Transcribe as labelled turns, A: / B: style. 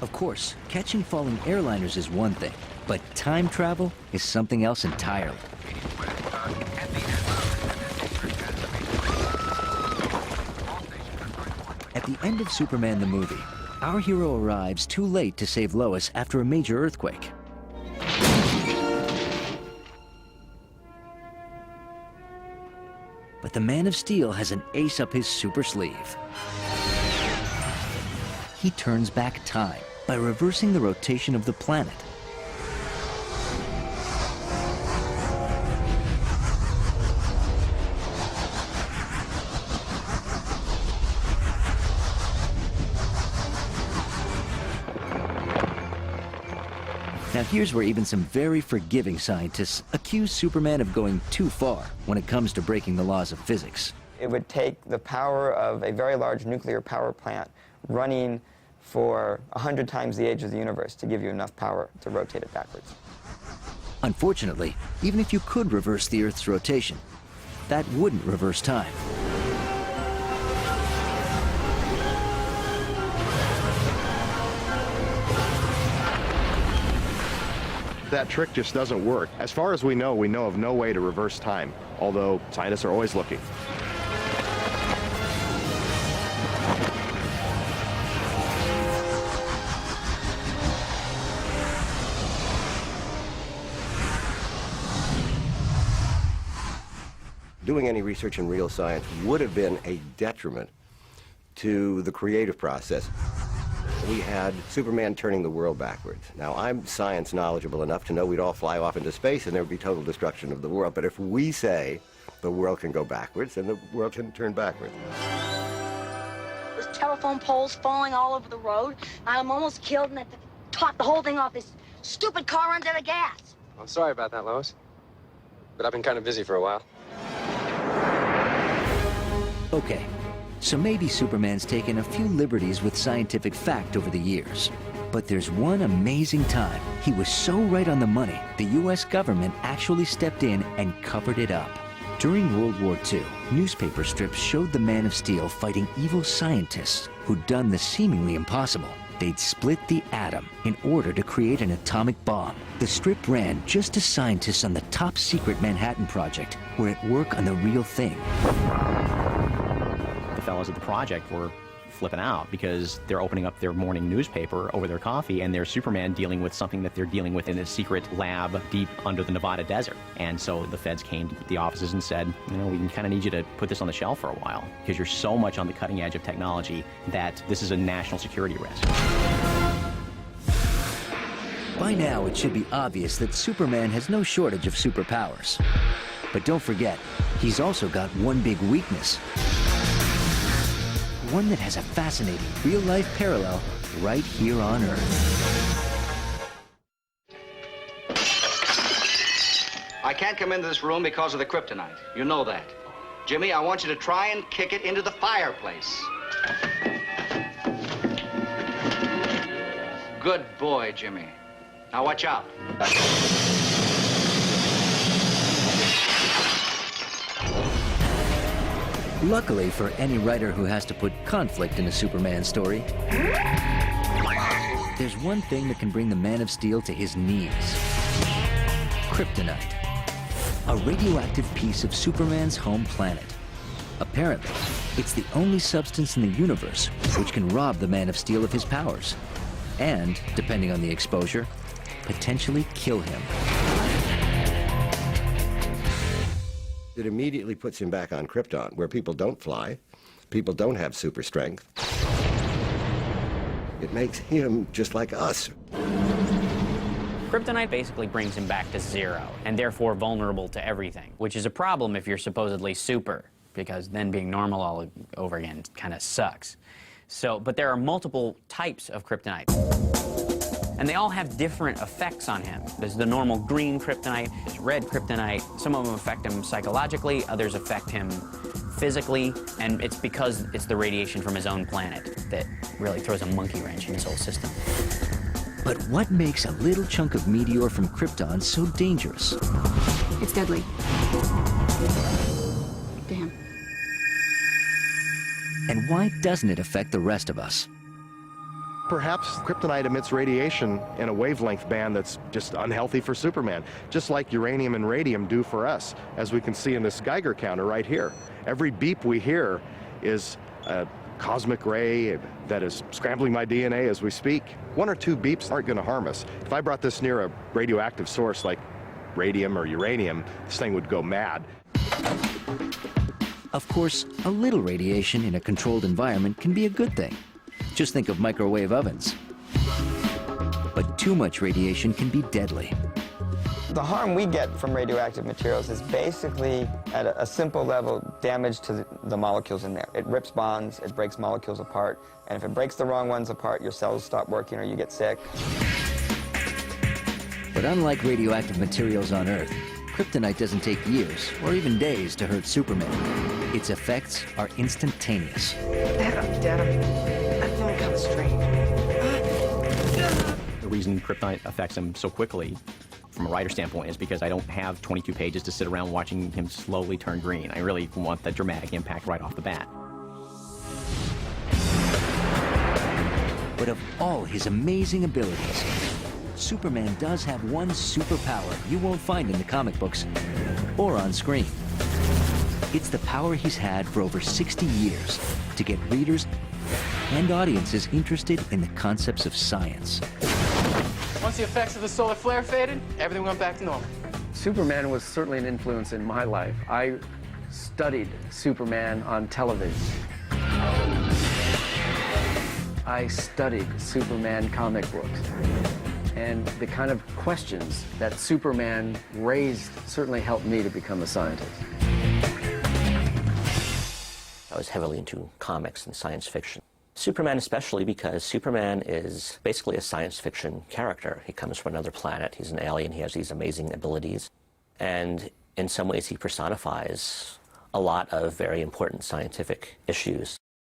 A: Of course, catching falling airliners is one thing, but time travel is something else entirely. At the end of Superman the movie, our hero arrives too late to save Lois after a major earthquake. But the Man of Steel has an ace up his super sleeve. He turns back time by reversing the rotation of the planet. Now here's where even some very forgiving scientists accuse Superman of going too far when it comes to breaking the laws of physics.
B: It would take the power of a very large nuclear power plant running for 100 times the age of the universe to give you enough power to rotate it backwards.
A: Unfortunately, even if you could reverse the Earth's rotation, that wouldn't reverse time.
C: That trick just doesn't work. As far as we know of no way to reverse time, although scientists are always looking.
D: Doing any research in real science would have been a detriment to the creative process. We had Superman turning the world backwards. Now, I'm science knowledgeable enough to know we'd all fly off into space and there would be total destruction of the world. But if we say the world can go backwards, then the world can turn backwards.
E: There's telephone poles falling all over the road. I'm almost killed, and to top the whole thing off, this stupid car runs out of gas.
F: I'm sorry about that, Lois. But I've been kind of busy for a while.
A: Okay, so maybe Superman's taken a few liberties with scientific fact over the years. But there's one amazing time he was so right on the money, the US government actually stepped in and covered it up. During World War II, newspaper strips showed the Man of Steel fighting evil scientists who'd done the seemingly impossible. They'd split the atom in order to create an atomic bomb. The strip ran just as scientists on the top secret Manhattan Project were at work on the real thing.
G: The fellows at the project were flipping out because they're opening up their morning newspaper over their coffee and there's Superman dealing with something that they're dealing with in a secret lab deep under the Nevada desert. And so the feds came to the offices and said, you know, we kind of need you to put this on the shelf for a while because you're so much on the cutting edge of technology that this is a national security risk.
A: By now, it should be obvious that Superman has no shortage of superpowers. But don't forget, he's also got one big weakness. One that has a fascinating real-life parallel right here on Earth.
H: I can't come into this room because of the kryptonite. You know that. Jimmy, I want you to try and kick it into the fireplace. Good boy, Jimmy. Now watch out.
A: Luckily for any writer who has to put conflict in a Superman story, there's one thing that can bring the Man of Steel to his knees. Kryptonite, a radioactive piece of Superman's home planet. Apparently, it's the only substance in the universe which can rob the Man of Steel of his powers, and, depending on the exposure, potentially kill him.
D: It immediately puts him back on Krypton, where people don't fly, people don't have super strength. It makes him just like us.
I: Kryptonite basically brings him back to zero, and therefore vulnerable to everything, which is a problem if you're supposedly super, because then being normal all over again kind of sucks. So, but there are multiple types of kryptonite, and they all have different effects on him. There's the normal green kryptonite, there's red kryptonite. Some of them affect him psychologically, others affect him physically, and it's because it's the radiation from his own planet that really throws a monkey wrench in his whole system.
A: But what makes a little chunk of meteor from Krypton so dangerous?
J: It's deadly. To him.
A: And why doesn't it affect the rest of us?
C: Perhaps kryptonite emits radiation in a wavelength band that's just unhealthy for Superman, just like uranium and radium do for us, as we can see in this Geiger counter right here. Every beep we hear is a cosmic ray that is scrambling my DNA as we speak. 1 or 2 beeps aren't going to harm us. If I brought this near a radioactive source like radium or uranium, this thing would go mad.
A: Of course, a little radiation in a controlled environment can be a good thing. Just think of microwave ovens. But too much radiation can be deadly.
B: The harm we get from radioactive materials is basically, at a simple level, damage to the molecules in there. It rips bonds, it breaks molecules apart, and if it breaks the wrong ones apart, your cells stop working or you get sick.
A: But unlike radioactive materials on Earth, kryptonite doesn't take years or even days to hurt Superman. Its effects are instantaneous.
K: Dad, I'm feeling kind of strange.
G: The reason kryptonite affects him so quickly, from a writer's standpoint, is because I don't have 22 pages to sit around watching him slowly turn green. I really want that dramatic impact right off the bat.
A: But of all his amazing abilities, Superman does have one superpower you won't find in the comic books or on screen. It's the power he's had for over 60 years to get readers and audiences interested in the concepts of science.
K: Once the effects of the solar flare faded, everything went back to normal.
F: Superman was certainly an influence in my life. I studied Superman on television. I studied Superman comic books. And the kind of questions that Superman raised certainly helped me to become a scientist.
L: I was heavily into comics and science fiction. Superman especially, because Superman is basically a science fiction character. He comes from another planet, he's an alien, he has these amazing abilities. And in some ways he personifies a lot of very important scientific issues.